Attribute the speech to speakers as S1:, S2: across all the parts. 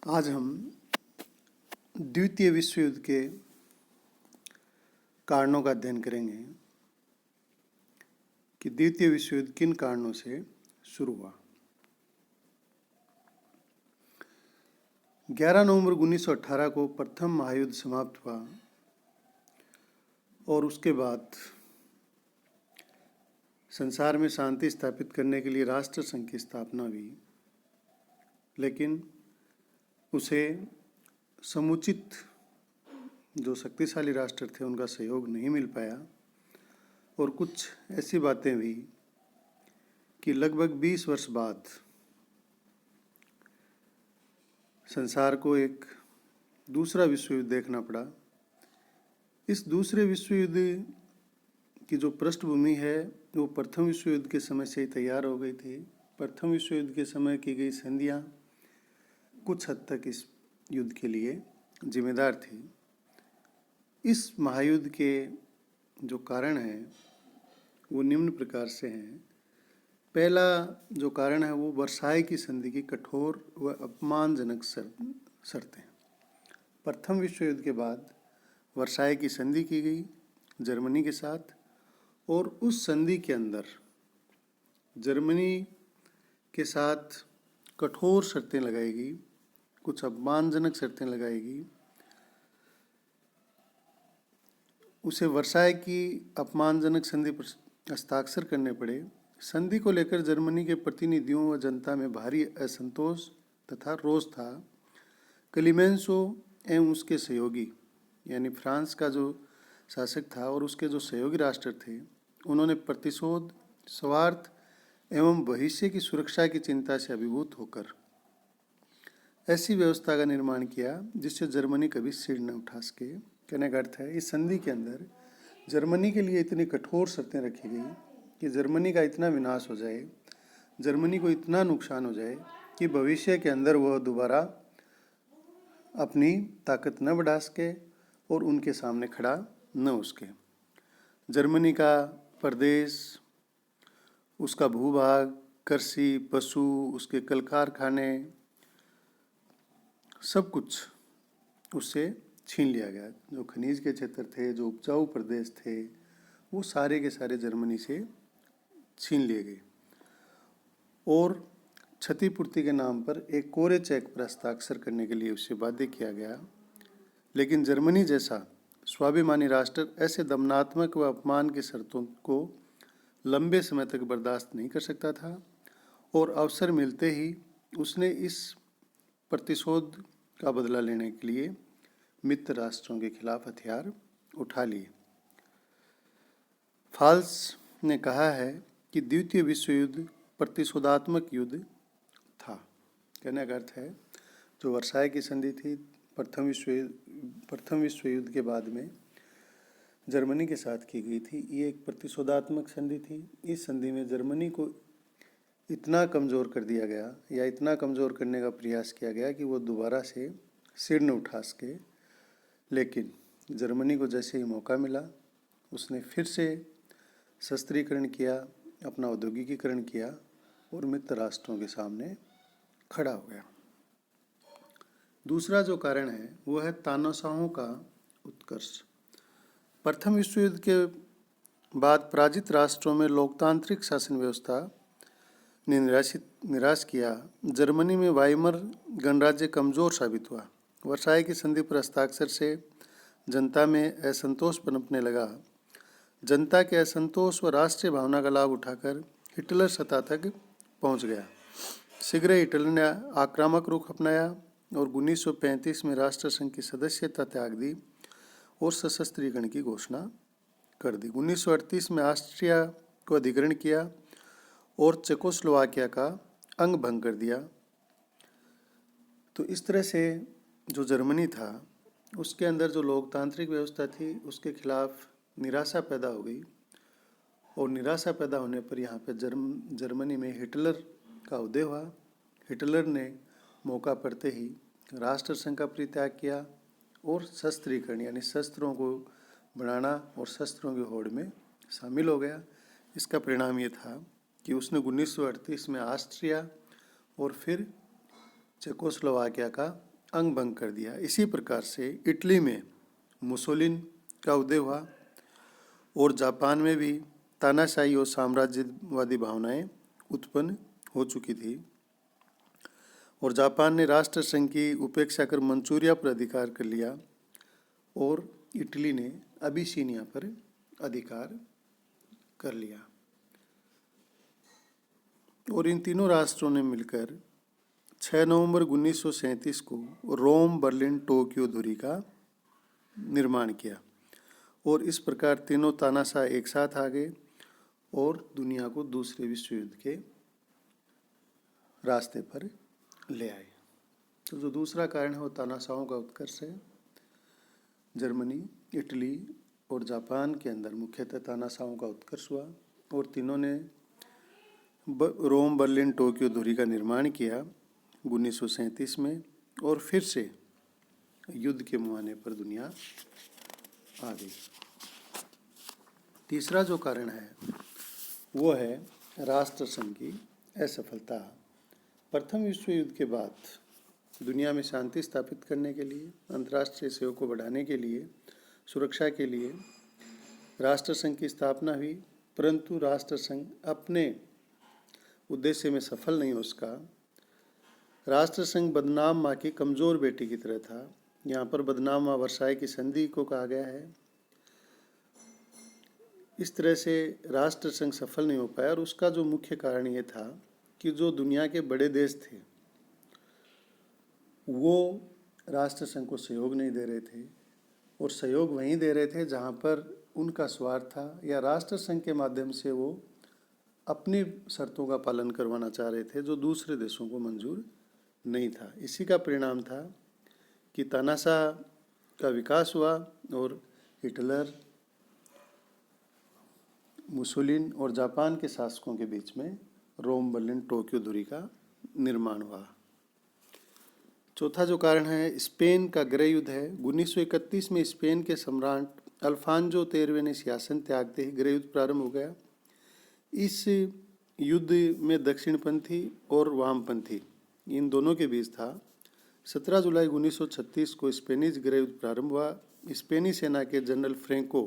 S1: आज हम द्वितीय विश्व युद्ध के कारणों का अध्ययन करेंगे कि द्वितीय विश्व युद्ध किन कारणों से शुरू हुआ। 11 नवंबर 1918 को प्रथम महायुद्ध समाप्त हुआ और उसके बाद संसार में शांति स्थापित करने के लिए राष्ट्र संघ की स्थापना हुई, लेकिन उसे समुचित जो शक्तिशाली राष्ट्र थे उनका सहयोग नहीं मिल पाया और कुछ ऐसी बातें हुई कि लगभग 20 वर्ष बाद संसार को एक दूसरा विश्व युद्ध देखना पड़ा। इस दूसरे विश्व युद्ध की जो पृष्ठभूमि है वो प्रथम विश्व युद्ध के समय से ही तैयार हो गई थी। प्रथम विश्व युद्ध के समय की गई संधियां कुछ हद तक इस युद्ध के लिए जिम्मेदार थी। इस महायुद्ध के जो कारण हैं वो निम्न प्रकार से हैं। पहला जो कारण है वो वर्साई की संधि की कठोर व अपमानजनक शर्तें। प्रथम विश्व युद्ध के बाद वर्साई की संधि की गई जर्मनी के साथ और उस संधि के अंदर जर्मनी के साथ कठोर शर्तें लगाएगी, कुछ अपमानजनक शर्तें लगाएगी। उसे वर्साई की अपमानजनक संधि पर हस्ताक्षर करने पड़े। संधि को लेकर जर्मनी के प्रतिनिधियों व जनता में भारी असंतोष तथा रोष था। क्लीमेंसो एवं उसके सहयोगी यानी फ्रांस का जो शासक था और उसके जो सहयोगी राष्ट्र थे, उन्होंने प्रतिशोध, स्वार्थ एवं भविष्य की सुरक्षा की चिंता से अभिभूत होकर ऐसी व्यवस्था का निर्माण किया जिससे जर्मनी कभी सिर न उठा सके। कहने का अर्थ है, इस संधि के अंदर जर्मनी के लिए इतनी कठोर शर्तें रखी गई कि जर्मनी का इतना विनाश हो जाए, जर्मनी को इतना नुकसान हो जाए कि भविष्य के अंदर वह दोबारा अपनी ताकत न बढ़ा सके और उनके सामने खड़ा न हो सके। जर्मनी का प्रदेश, उसका भूभाग, कृषि, पशु, उसके कल कारखाने, सब कुछ उससे छीन लिया गया। जो खनिज के क्षेत्र थे, जो उपजाऊ प्रदेश थे, वो सारे के सारे जर्मनी से छीन लिए गए और क्षतिपूर्ति के नाम पर एक कोरे चेक पर हस्ताक्षर करने के लिए उसे बाध्य किया गया। लेकिन जर्मनी जैसा स्वाभिमानी राष्ट्र ऐसे दमनात्मक व अपमान की शर्तों को लंबे समय तक बर्दाश्त नहीं कर सकता था और अवसर मिलते ही उसने इस प्रतिशोध का बदला लेने के लिए मित्र राष्ट्रों के खिलाफ हथियार उठा लिए। फाल्स ने कहा है कि द्वितीय विश्व युद्ध प्रतिशोधात्मक युद्ध था। कहने का अर्थ है, जो वर्साई की संधि थी प्रथम विश्व युद्ध के बाद में जर्मनी के साथ की गई थी, ये एक प्रतिशोधात्मक संधि थी। इस संधि में जर्मनी को इतना कमज़ोर कर दिया गया या इतना कमज़ोर करने का प्रयास किया गया कि वो दोबारा से सिर न उठा सके। लेकिन जर्मनी को जैसे ही मौका मिला उसने फिर से शस्त्रीकरण किया, अपना औद्योगिकीकरण किया और मित्र राष्ट्रों के सामने खड़ा हो गया। दूसरा जो कारण है वो है तानाशाहों का उत्कर्ष। प्रथम विश्व युद्ध के बाद पराजित राष्ट्रों में लोकतांत्रिक शासन व्यवस्था ने निराश किया। जर्मनी में वाइमर गणराज्य कमज़ोर साबित हुआ। वर्साई की संधि पर हस्ताक्षर से जनता में असंतोष पनपने लगा। जनता के असंतोष व राष्ट्रीय भावना का लाभ उठाकर हिटलर सत्ता तक पहुंच गया। शीघ्र हिटलर ने आक्रामक रुख अपनाया और 1935 में राष्ट्रसंघ की सदस्यता त्याग दी और सशस्त्रीकरण की घोषणा कर दी। 1938 में ऑस्ट्रिया को अधिग्रहण किया और चेकोस्लोवाकिया का अंग भंग कर दिया। तो इस तरह से जो जर्मनी था उसके अंदर जो लोकतांत्रिक व्यवस्था थी उसके खिलाफ निराशा पैदा हो गई और निराशा पैदा होने पर यहाँ पे जर्मनी में हिटलर का उदय हुआ। हिटलर ने मौका पड़ते ही राष्ट्रसंघ का परित्याग किया और शस्त्रीकरण यानी शस्त्रों को बनाना और शस्त्रों की होड़ में शामिल हो गया। इसका परिणाम ये था कि उसने 1938 में ऑस्ट्रिया और फिर चेकोस्लोवाकिया का अंग भंग कर दिया। इसी प्रकार से इटली में मुसोलिन का उदय हुआ और जापान में भी तानाशाही और साम्राज्यवादी भावनाएं उत्पन्न हो चुकी थी और जापान ने राष्ट्र संघ की उपेक्षा कर मंचूरिया पर अधिकार कर लिया और इटली ने अबिसीनिया पर अधिकार कर लिया। और इन तीनों राष्ट्रों ने मिलकर 6 नवंबर 1937 को रोम, बर्लिन, टोक्यो धुरी का निर्माण किया और इस प्रकार तीनों तानाशाह एक साथ आ गए और दुनिया को दूसरे विश्व युद्ध के रास्ते पर ले आए। तो जो दूसरा कारण है वो तानाशाहों का उत्कर्ष है। जर्मनी, इटली और जापान के अंदर मुख्यतः तानाशाहों का उत्कर्ष हुआ और तीनों ने रोम, बर्लिन, टोक्यो धुरी का निर्माण किया 1937 में और फिर से युद्ध के मुहाने पर दुनिया आ गई। तीसरा जो कारण है वो है राष्ट्र संघ की असफलता। प्रथम विश्व युद्ध के बाद दुनिया में शांति स्थापित करने के लिए, अंतर्राष्ट्रीय सहयोग को बढ़ाने के लिए, सुरक्षा के लिए राष्ट्र संघ की स्थापना हुई, परंतु राष्ट्र संघ अपने उद्देश्य में सफल नहीं हो सका। राष्ट्र संघ बदनाम माँ की कमजोर बेटी की तरह था। यहाँ पर बदनाम माँ वर्साई की संधि को कहा गया है। इस तरह से राष्ट्र संघ सफल नहीं हो पाया और उसका जो मुख्य कारण ये था कि जो दुनिया के बड़े देश थे वो राष्ट्र संघ को सहयोग नहीं दे रहे थे और सहयोग वहीं दे रहे थे जहाँ पर उनका स्वार्थ था या राष्ट्र संघ के माध्यम से वो अपनी शर्तों का पालन करवाना चाह रहे थे जो दूसरे देशों को मंजूर नहीं था। इसी का परिणाम था कि तानाशाह का विकास हुआ और हिटलर, मुसोलिन और जापान के शासकों के बीच में रोम, बर्लिन, टोक्यो धुरी का निर्माण हुआ। चौथा जो कारण है स्पेन का गृह युद्ध है। 1931 में स्पेन के सम्राट अल्फांजो 13वें ने शासन त्यागते ही गृह युद्ध प्रारंभ हो गया। इस युद्ध में दक्षिणपंथी और वामपंथी इन दोनों के बीच था। 17 जुलाई 1936 को स्पेनिश गृह युद्ध प्रारंभ हुआ। स्पेनी सेना के जनरल फ्रैंको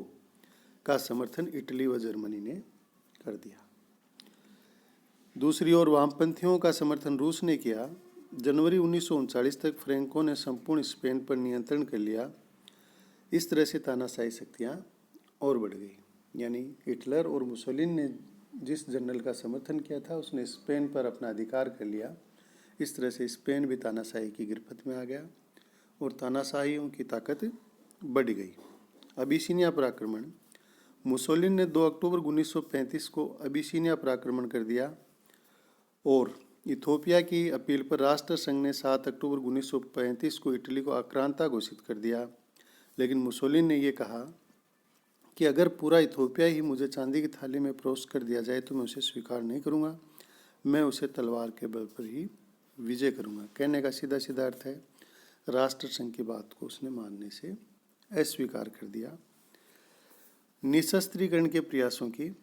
S1: का समर्थन इटली व जर्मनी ने कर दिया। दूसरी ओर वामपंथियों का समर्थन रूस ने किया। जनवरी 1939 तक फ्रैंको ने संपूर्ण स्पेन पर नियंत्रण कर लिया। इस तरह से तानाशाही शक्तियाँ और बढ़ गई। यानी हिटलर और मुसोलिन ने जिस जनरल का समर्थन किया था उसने स्पेन पर अपना अधिकार कर लिया। इस तरह से स्पेन भी तानाशाही की गिरफ्त में आ गया और तानाशाहियों की ताकत बढ़ गई। अबिसीनिया पर आक्रमण। मुसोलिन ने 2 अक्टूबर 1935 को अबिसीनिया पर आक्रमण कर दिया और इथोपिया की अपील पर राष्ट्र संघ ने 7 अक्टूबर 1935 को इटली को आक्रांता घोषित कर दिया। लेकिन मुसोलिन ने ये कहा कि अगर पूरा इथोपिया ही मुझे चांदी की थाली में परोस कर दिया जाए तो मैं उसे स्वीकार नहीं करूँगा, मैं उसे तलवार के बल पर ही विजय करूँगा। कहने का सीधा सीधा अर्थ है राष्ट्र संघ की बात को उसने मानने से अस्वीकार कर दिया। निशस्त्रीकरण के प्रयासों की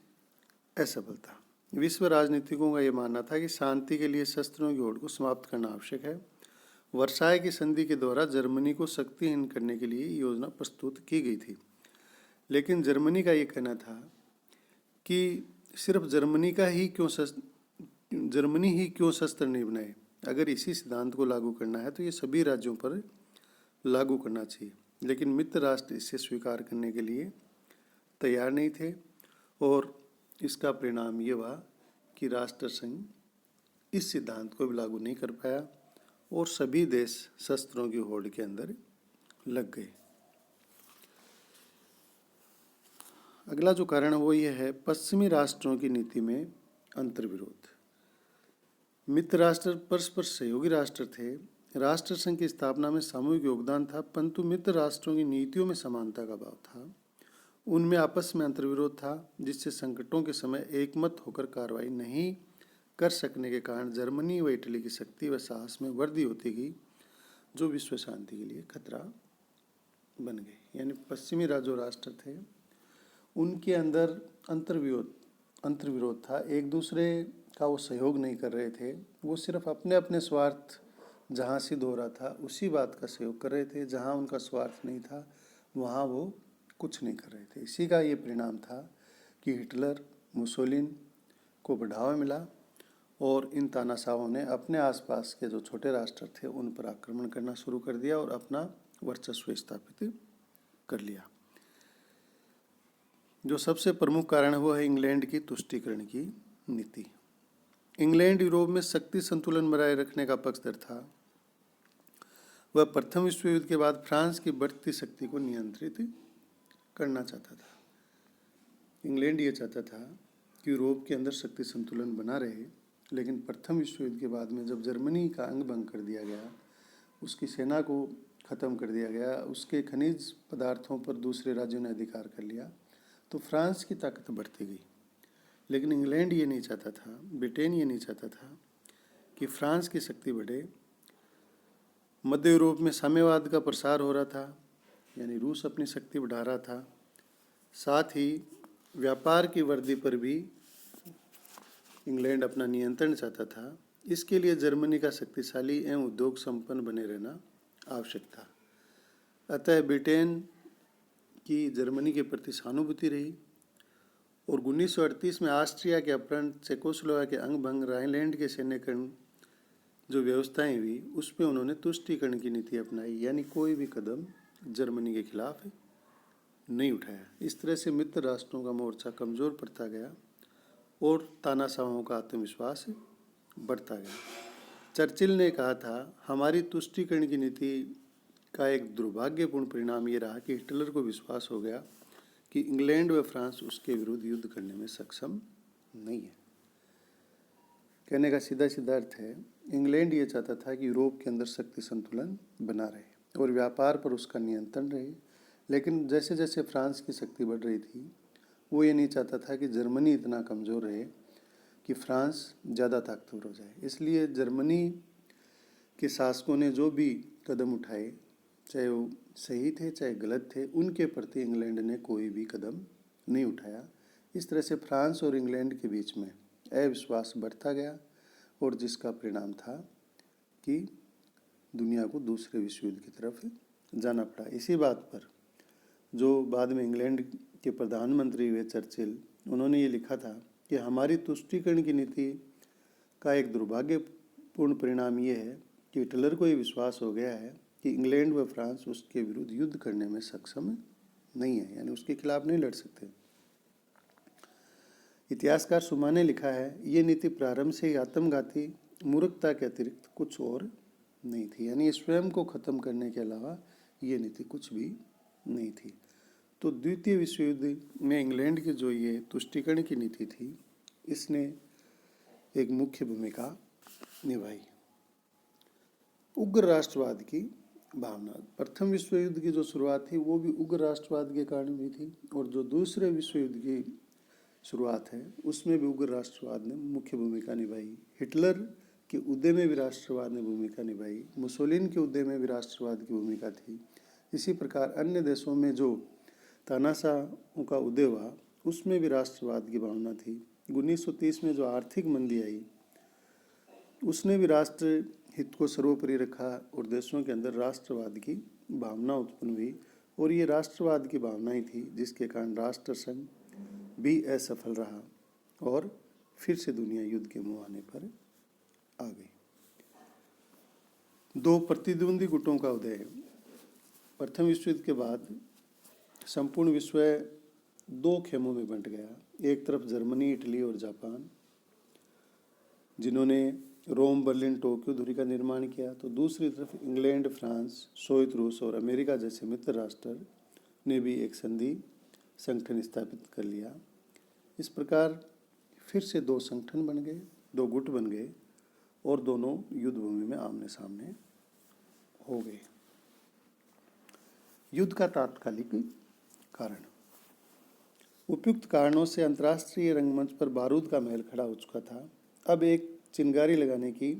S1: असफलता। विश्व राजनीतिकों का यह मानना था कि शांति के लिए शस्त्रों की होड़ को समाप्त करना आवश्यक है। वर्साई की संधि के द्वारा जर्मनी को शक्तिहीन करने के लिए योजना प्रस्तुत की गई थी, लेकिन जर्मनी का ये कहना था कि सिर्फ जर्मनी ही क्यों शस्त्र नहीं बनाए। अगर इसी सिद्धांत को लागू करना है तो ये सभी राज्यों पर लागू करना चाहिए। लेकिन मित्र राष्ट्र इसे स्वीकार करने के लिए तैयार नहीं थे और इसका परिणाम ये हुआ कि राष्ट्र संघ इस सिद्धांत को भी लागू नहीं कर पाया और सभी देश शस्त्रों की होड़ के अंदर लग गए। अगला जो कारण है वो ये है पश्चिमी राष्ट्रों की नीति में अंतर्विरोध। मित्र राष्ट्र परस्पर सहयोगी राष्ट्र थे। राष्ट्र संघ की स्थापना में सामूहिक योगदान था, परंतु मित्र राष्ट्रों की नीतियों में समानता का अभाव था। उनमें आपस में अंतर्विरोध था, जिससे संकटों के समय एकमत होकर कार्रवाई नहीं कर सकने के कारण जर्मनी व इटली की शक्ति व साहस में वृद्धि होती गई, जो विश्व शांति के लिए खतरा बन गए। यानी पश्चिमी जो राष्ट्र थे उनके अंदर अंतर्विरोध था। एक दूसरे का वो सहयोग नहीं कर रहे थे, वो सिर्फ अपने अपने स्वार्थ जहाँ सिद्ध हो रहा था उसी बात का सहयोग कर रहे थे, जहाँ उनका स्वार्थ नहीं था वहाँ वो कुछ नहीं कर रहे थे। इसी का ये परिणाम था कि हिटलर, मुसोलिन को बढ़ावा मिला और इन तानाशाहों ने अपने आसपास के जो छोटे राष्ट्र थे उन पर आक्रमण करना शुरू कर दिया और अपना वर्चस्व स्थापित कर लिया। जो सबसे प्रमुख कारण है वो है इंग्लैंड की तुष्टीकरण की नीति। इंग्लैंड यूरोप में शक्ति संतुलन बनाए रखने का पक्षधर था। वह प्रथम विश्व युद्ध के बाद फ्रांस की बढ़ती शक्ति को नियंत्रित करना चाहता था। इंग्लैंड ये चाहता था कि यूरोप के अंदर शक्ति संतुलन बना रहे, लेकिन प्रथम विश्व युद्ध के बाद में जब जर्मनी का अंग भंग कर दिया गया, उसकी सेना को ख़त्म कर दिया गया, उसके खनिज पदार्थों पर दूसरे राज्यों ने अधिकार कर लिया, तो फ्रांस की ताकत बढ़ती गई। लेकिन इंग्लैंड ये नहीं चाहता था, ब्रिटेन ये नहीं चाहता था कि फ्रांस की शक्ति बढ़े। मध्य यूरोप में साम्यवाद का प्रसार हो रहा था, यानी रूस अपनी शक्ति बढ़ा रहा था। साथ ही व्यापार की वृद्धि पर भी इंग्लैंड अपना नियंत्रण चाहता था। इसके लिए जर्मनी का शक्तिशाली एवं उद्योग संपन्न बने रहना आवश्यक था। अतः ब्रिटेन की जर्मनी के प्रति सहानुभूति रही और 1938 में ऑस्ट्रिया के अपहरण, चेकोस्लोवाकिया के अंग भंग, राइनलैंड के सैन्यकरण जो व्यवस्थाएं हुई उस पर उन्होंने तुष्टीकरण की नीति अपनाई, यानी कोई भी कदम जर्मनी के खिलाफ नहीं उठाया। इस तरह से मित्र राष्ट्रों का मोर्चा कमज़ोर पड़ता गया और तानाशाहों का आत्मविश्वास बढ़ता गया। चर्चिल ने कहा था, हमारी तुष्टीकरण की नीति का एक दुर्भाग्यपूर्ण परिणाम ये रहा कि हिटलर को विश्वास हो गया कि इंग्लैंड व फ्रांस उसके विरुद्ध युद्ध करने में सक्षम नहीं है। कहने का सीधा सीधा अर्थ है, इंग्लैंड ये चाहता था कि यूरोप के अंदर शक्ति संतुलन बना रहे और व्यापार पर उसका नियंत्रण रहे, लेकिन जैसे जैसे फ्रांस की शक्ति बढ़ रही थी वो ये नहीं चाहता था कि जर्मनी इतना कमज़ोर रहे कि फ्रांस ज़्यादा ताकतवर हो जाए। इसलिए जर्मनी के शासकों ने जो भी कदम उठाए, चाहे वो सही थे चाहे गलत थे, उनके प्रति इंग्लैंड ने कोई भी कदम नहीं उठाया। इस तरह से फ्रांस और इंग्लैंड के बीच में अविश्वास बढ़ता गया और जिसका परिणाम था कि दुनिया को दूसरे विश्व युद्ध की तरफ जाना पड़ा। इसी बात पर जो बाद में इंग्लैंड के प्रधानमंत्री हुए चर्चिल, उन्होंने ये लिखा था कि हमारी तुष्टीकरण की नीति का एक दुर्भाग्यपूर्ण परिणाम ये है कि हिटलर को ये विश्वास हो गया है कि इंग्लैंड व फ्रांस उसके विरुद्ध युद्ध करने में सक्षम नहीं है, यानी उसके खिलाफ नहीं लड़ सकते। इतिहासकार सुमा ने लिखा है, ये नीति प्रारंभ से ही आत्मघाती मूर्खता के अतिरिक्त कुछ और नहीं थी, यानी स्वयं को खत्म करने के अलावा ये नीति कुछ भी नहीं थी। तो द्वितीय विश्व युद्ध में इंग्लैंड की जो ये तुष्टीकरण की नीति थी, इसने एक मुख्य भूमिका निभाई। उग्र राष्ट्रवाद की भावना, प्रथम विश्व युद्ध की जो शुरुआत थी वो भी उग्र राष्ट्रवाद के कारण हुई थी और जो दूसरे विश्व युद्ध की शुरुआत है उसमें भी उग्र राष्ट्रवाद ने मुख्य भूमिका निभाई। हिटलर के उदय में भी राष्ट्रवाद ने भूमिका निभाई, मुसोलिन के उदय में भी राष्ट्रवाद की भूमिका थी। इसी प्रकार अन्य देशों में जो तानाशाहों का उदय हुआ उसमें भी राष्ट्रवाद की भावना थी। 1930 में जो आर्थिक मंदी आई उसने भी राष्ट्र हित को सर्वोपरि रखा और देशों के अंदर राष्ट्रवाद की भावना उत्पन्न हुई और ये राष्ट्रवाद की भावना ही थी जिसके कारण राष्ट्र संघ भी असफल रहा और फिर से दुनिया युद्ध के मुहाने पर आ गई। दो प्रतिद्वंदी गुटों का उदय। प्रथम विश्व युद्ध के बाद संपूर्ण विश्व दो खेमों में बंट गया। एक तरफ जर्मनी, इटली और जापान, जिन्होंने रोम, बर्लिन, टोक्यो धुरी का निर्माण किया, तो दूसरी तरफ इंग्लैंड, फ्रांस, सोवियत रूस और अमेरिका जैसे मित्र राष्ट्र ने भी एक संधि संगठन स्थापित कर लिया। इस प्रकार फिर से दो संगठन बन गए, दो गुट बन गए और दोनों युद्ध भूमि में आमने सामने हो गए। युद्ध का तात्कालिक कारण। उपयुक्त कारणों से अंतर्राष्ट्रीय रंगमंच पर बारूद का महल खड़ा हो चुका था। अब एक चिंगारी लगाने की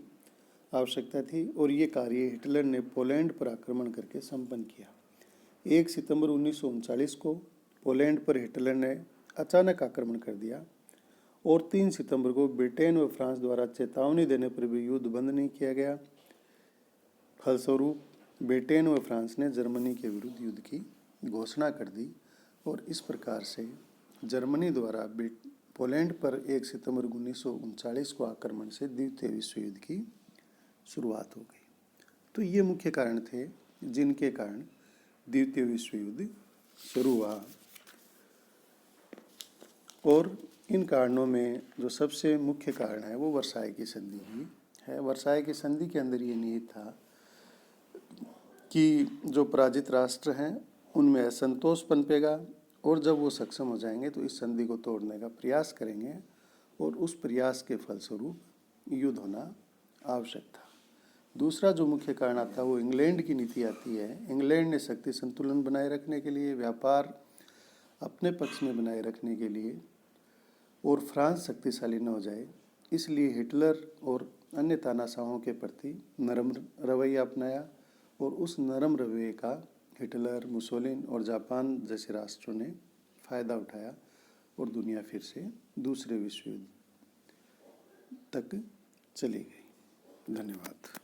S1: आवश्यकता थी और ये कार्य हिटलर ने पोलैंड पर आक्रमण करके संपन्न किया। 1 सितंबर 1939 को पोलैंड पर हिटलर ने अचानक आक्रमण कर दिया और 3 सितंबर को ब्रिटेन व फ्रांस द्वारा चेतावनी देने पर भी युद्ध बंद नहीं किया गया। फलस्वरूप ब्रिटेन व फ्रांस ने जर्मनी के विरुद्ध युद्ध की घोषणा कर दी और इस प्रकार से जर्मनी द्वारा पोलैंड पर 1 सितंबर 1939 को आक्रमण से द्वितीय विश्व युद्ध की शुरुआत हो गई। तो ये मुख्य कारण थे जिनके कारण द्वितीय विश्व युद्ध शुरू हुआ। और इन कारणों में जो सबसे मुख्य कारण है वो वर्साई की संधि ही है। वर्साई की संधि के अंदर ये निहित था कि जो पराजित राष्ट्र हैं उनमें असंतोष पनपेगा और जब वो सक्षम हो जाएंगे तो इस संधि को तोड़ने का प्रयास करेंगे और उस प्रयास के फलस्वरूप युद्ध होना आवश्यक था। दूसरा जो मुख्य कारण आता है वो इंग्लैंड की नीति आती है। इंग्लैंड ने शक्ति संतुलन बनाए रखने के लिए, व्यापार अपने पक्ष में बनाए रखने के लिए और फ्रांस शक्तिशाली न हो जाए, इसलिए हिटलर और अन्य तानाशाहों के प्रति नरम रवैया अपनाया और उस नरम रवैये का हिटलर, मुसोलिन और जापान जैसे राष्ट्रों ने फायदा उठाया और दुनिया फिर से दूसरे विश्व युद्ध तक चली गई। धन्यवाद।